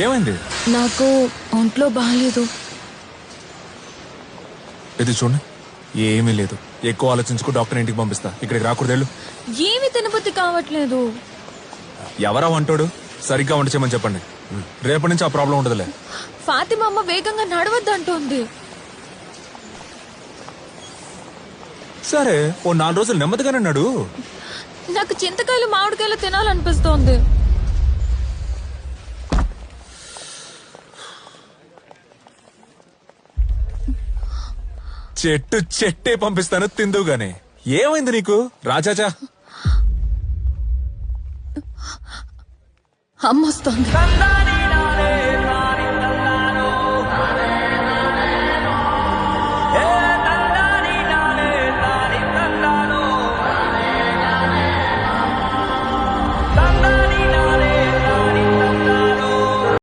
ఏమైంది? నాకు ఒంట్లో బాగాలేదు. ఇది చూడండి, ఏమీ లేదు. ఎక్కువ ఆలోచించుకో, డాక్టర్ ఇంటికి పంపిస్తా. ఇక్కడికి రాకూడదేళ్ళు. ఏమి తినబుద్ధి కావట్లేదు. ఎవరా వంటోడు? సరిగ్గా వంట చేయమని చెప్పండి. రేపటి నుంచి ఆ ప్రాబ్లం ఉండదులే. ఫాతిమా అమ్మ వేగంగా నడవద్దంటోంది. సరే, ఓ 4 రోజులు నెమ్మదిగానే నడు. నాకు చింతకాయలు మామిడికాయలు తినాలనిపిస్తోంది. చెట్టే పంపిస్తాను, తిందువుగానే. ఏమైంది నీకు? రాజాజా, అమ్మొస్తోంది.